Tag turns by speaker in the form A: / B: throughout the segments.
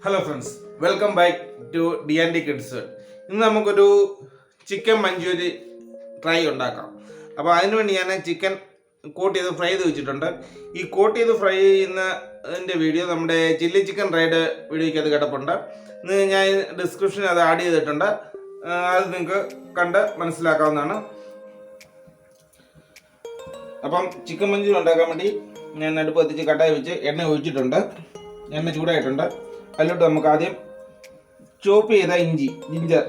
A: Hello friends, welcome back to D&D Kids. ഇന്ന് നമുക്കൊരു chicken Manchurian try ഉണ്ടാക്കാം. അപ്പോൾ അതിനുവേണ്ടി ഞാൻ ചിക്കൻ കോട്ട് ചെയ്ത് ഫ്രൈ ചെയ്ത് വെച്ചിട്ടുണ്ട്. ഈ കോട്ട് ചെയ്ത് ഫ്രൈ ചെയ്യുന്നതിൻ്റെ വീഡിയോ നമ്മുടെ ചില്ലി ചിക്കൻ റൈഡ് വീഡിയോയ്ക്ക് അത് കിടപ്പുണ്ട്. ഇന്ന് ഞാൻ ഡിസ്ക്രിപ്ഷനിൽ അത് ആഡ് ചെയ്തിട്ടുണ്ട്. അത് നിങ്ങൾക്ക് കണ്ട് മനസ്സിലാക്കാവുന്നതാണ്. അപ്പം ചിക്കൻ മഞ്ചൂരി ഉണ്ടാക്കാൻ വേണ്ടി ഞാൻ അടുപ്പ് കത്തിച്ച് കട്ടായി വെച്ച് എണ്ണ ഒഴിച്ചിട്ടുണ്ട്. എണ്ണ ചൂടായിട്ടുണ്ട്. അതിലോട്ട് നമുക്ക് ആദ്യം ചോപ്പ് ചെയ്ത ജിഞ്ചർ,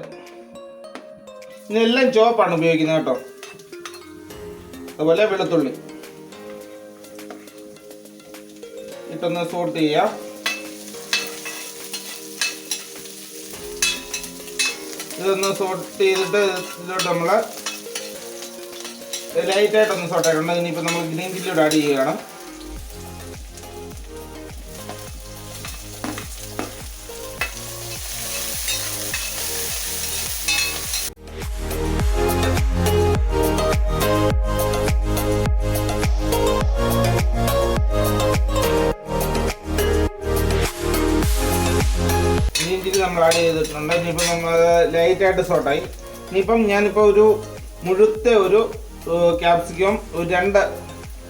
A: ഇതിനെല്ലാം ചോപ്പാണ് ഉപയോഗിക്കുന്നത് കേട്ടോ. അതുപോലെ വെളുത്തുള്ളി ഇട്ടൊന്ന് സോട്ട് ചെയ്യാം. ഇതൊന്ന് സോട്ട് ചെയ്തിട്ട് ഇതിലോട്ട് നമ്മൾ ലൈറ്റായിട്ടൊന്ന് സോട്ട് ആയിട്ടുണ്ട്. ഇനിയിപ്പോൾ നമ്മൾ ഗ്രീൻ ചില്ലിയോട് ആഡ് ചെയ്യുകയാണ്. നമ്മൾ ആഡ് ചെയ്തിട്ടുണ്ട്. ഇനിയിപ്പോൾ നമ്മൾ ലൈറ്റായിട്ട് സോട്ടായി. ഇനിയിപ്പം ഞാനിപ്പോൾ ഒരു മുഴുത്ത ഒരു ക്യാപ്സിക്കം, ഒരു 2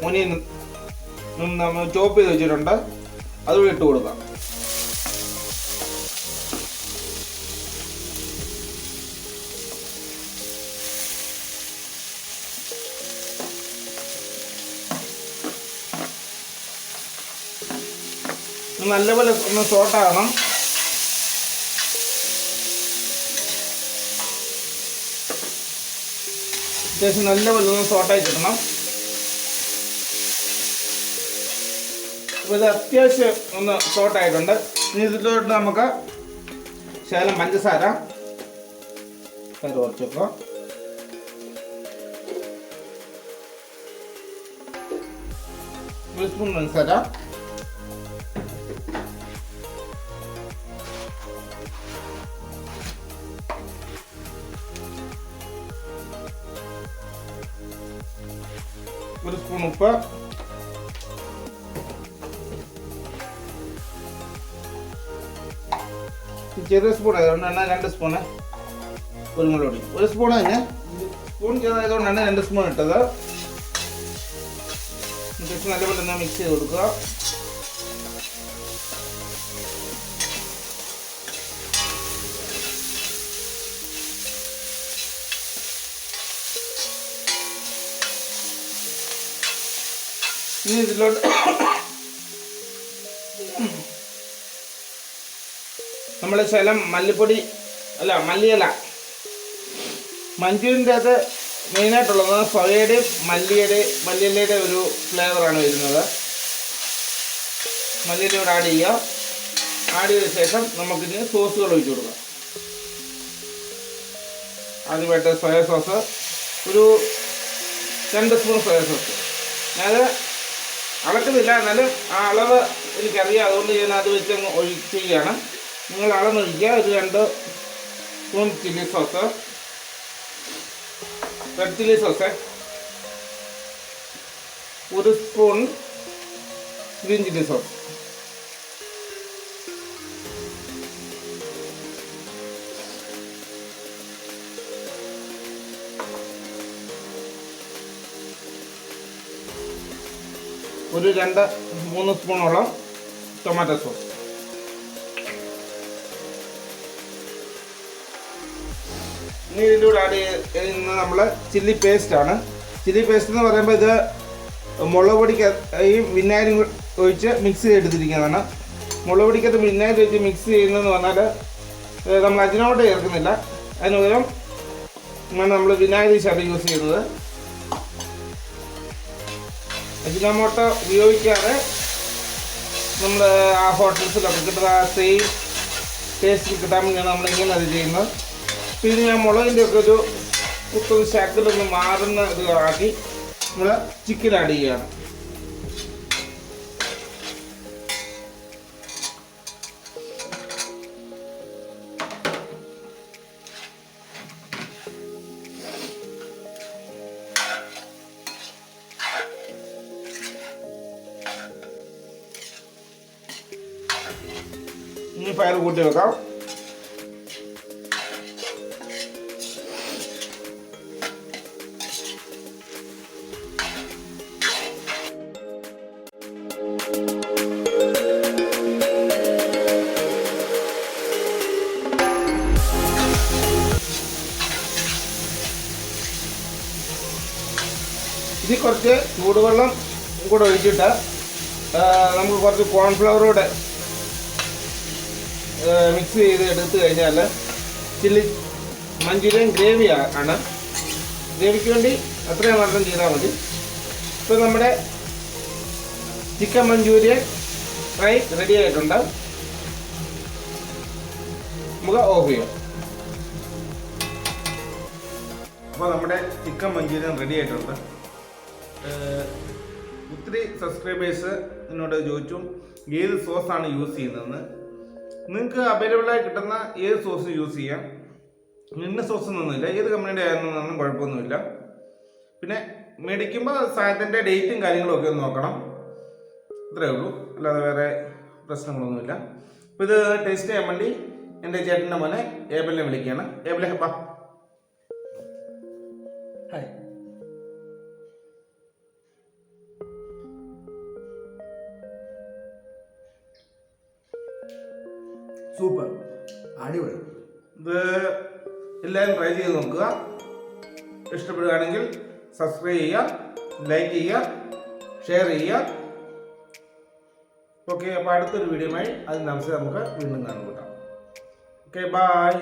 A: ഓനിയൻ നമ്മൾ ചോപ്പ് ചെയ്ത് വെച്ചിട്ടുണ്ട്. അതുകൂടി ഇട്ട് കൊടുക്കാം. നല്ലപോലെ ഒന്ന് സോട്ടാകണം. അത്യാവശ്യം നല്ലപോലെ ഒന്ന് സോട്ടായി കിട്ടണം. അപ്പോൾ ഇത് അത്യാവശ്യം ഒന്ന് സോട്ടായിട്ടുണ്ട്. ഇനി ഇതിലോട്ട് നമുക്ക് ശകലം പഞ്ചസാര കുറച്ച് വെക്കാം. ഒരു സ്പൂൺ പഞ്ചസാര, ഒരു സ്പൂൺ ഉപ്പ്, ചെറിയ സ്പൂൺ ആയതുകൊണ്ടാണ് 2 സ്പൂണ് കുരുമുളക് പൊടി. 1 സ്പൂൺ തന്നെ, സ്പൂൺ ചെറുതായതുകൊണ്ടാണ് 2 സ്പൂൺ ഇട്ടത്. നല്ലപോലെ തന്നെ മിക്സ് ചെയ്ത് കൊടുക്കുക. ഇനി ഇതിലോട്ട് നമ്മൾ ശകലം മല്ലിയില, മഞ്ചൂരിൻ്റെ അത് മെയിനായിട്ടുള്ളത് സോയയുടെയും മല്ലിയിലയുടെ ഒരു ഫ്ലേവറാണ് വരുന്നത്. മല്ലിയിലയോട് ആഡ് ചെയ്യുക. ആഡ് ചെയ്ത ശേഷം നമുക്കിതിന് സോസുകൾ ഒഴിച്ചു കൊടുക്കാം. ആദ്യമായിട്ട് സോയ സോസ്, ഒരു 2 സ്പൂൺ സോയ സോസ്. ഞാനത് അളക്കുന്നില്ല, എന്നാലും ആ അളവ് എനിക്കറിയാം, അതുകൊണ്ട് ഞാൻ അത് വെച്ച് അങ്ങ് ഒഴിക്കുകയാണ്. നിങ്ങൾ അളന്നൊഴിക്കുക. ഒരു 2 spoon chilli sauce, red chilli sauce, 1 spoon green chilli sauce, ഒരു 2-3 സ്പൂണോളം ടൊമാറ്റോ സോസ്. ഇനി ഇതിലൂടെ ആഡ് ചെയ്യുന്ന നമ്മൾ ചില്ലി പേസ്റ്റാണ്. ചില്ലി പേസ്റ്റ് എന്ന് പറയുമ്പോൾ ഇത് മുളക് പൊടിക്കും വിനാഗിരി ഒഴിച്ച് മിക്സ് ചെയ്തെടുത്തിരിക്കുന്നതാണ്. മുളക് പൊടിക്കകത്ത് വിനാഗിരി ഒഴിച്ച് മിക്സ് ചെയ്യുന്നതെന്ന് പറഞ്ഞാൽ നമ്മൾ അജിനോമോട്ടോ ചേർക്കുന്നില്ല. അതിന് പകരം നമ്മൾ വിനാഗിരി ശാല യൂസ് ചെയ്യുന്നത്. അജിനോമോട്ടോ ഉപയോഗിക്കാതെ നമ്മൾ ആ ഹോട്ടൽസിലൊക്കെ കിട്ടുന്ന ആ സെയിം ടേസ്റ്റ് കിട്ടാൻ വേണ്ടിയാണ് നമ്മളിങ്ങനെ അത് ചെയ്യുന്നത്. പിന്നെ ഞാൻ മുളകിൻ്റെ ഒക്കെ ഒരു കുത്തൊന്ന് ശകലൊന്ന് മാറുന്ന ഇത് ആക്കി നമ്മൾ ചിക്കൻ ആഡ് ചെയ്യുകയാണ്. ഇനി ഫയർ കൂട്ടി വെക്കാം. ഇതിൽ കുറച്ച് ചൂടുവെള്ളം കൂടെ ഒഴിച്ചിട്ട് നമുക്ക് കുറച്ച് കോൺഫ്ലവറൂടെ മിക്സ് ചെയ്ത് എടുത്തു കഴിഞ്ഞാൽ ചില്ലി മഞ്ചൂരിയൻ ഗ്രേവി ആണ്. ഗ്രേവിക്ക് വേണ്ടി അത്രയും മാത്രം ചെയ്താൽ മതി. ഇപ്പോൾ നമ്മുടെ ചിക്കൻ മഞ്ചൂരിയൻ ഫ്രൈ റെഡി ആയിട്ടുണ്ട്. നമുക്ക് ഓഫ് ചെയ്യാം. അപ്പോൾ നമ്മുടെ ചിക്കൻ മഞ്ചൂരിയൻ റെഡി ആയിട്ടുണ്ട്. ഒത്തിരി സബ്സ്ക്രൈബേഴ്സ് എന്നോട് ചോദിച്ചു ഏത് സോസാണ് യൂസ് ചെയ്യുന്നതെന്ന്. നിങ്ങൾക്ക് അവൈലബിളായി കിട്ടുന്ന ഏത് സോസ് യൂസ് ചെയ്യാം. ഇന്ന സോസ് ഒന്നുമില്ല, ഏത് കമ്പനിയുടെ ആയിരുന്നൊന്നും കുഴപ്പമൊന്നുമില്ല. പിന്നെ മേടിക്കുമ്പോൾ സാധനത്തിൻ്റെ ഡേറ്റും കാര്യങ്ങളും ഒക്കെ ഒന്ന് നോക്കണം. ഇത്രയേ ഉള്ളൂ, അല്ലാതെ വേറെ പ്രശ്നങ്ങളൊന്നുമില്ല. അപ്പോൾ ഇത് ടേസ്റ്റ് ചെയ്യാൻ വേണ്ടി എൻ്റെ ചേട്ടൻ്റെ മോനെ ഏബലിനെ വിളിക്കുകയാണ്. ഏബലെ വാ. ഹായ്.
B: സൂപ്പർ, അടിപൊളി.
A: ഇത് എല്ലാവരും ട്രൈ ചെയ്ത് നോക്കുക. ഇഷ്ടപ്പെടുകയാണെങ്കിൽ സബ്സ്ക്രൈബ് ചെയ്യുക, ലൈക്ക് ചെയ്യുക, ഷെയർ ചെയ്യുക. ഓക്കെ, അപ്പോൾ അടുത്തൊരു വീഡിയോയുമായി അതിന് നമുക്ക് വീണ്ടും കാണും. Okay, by.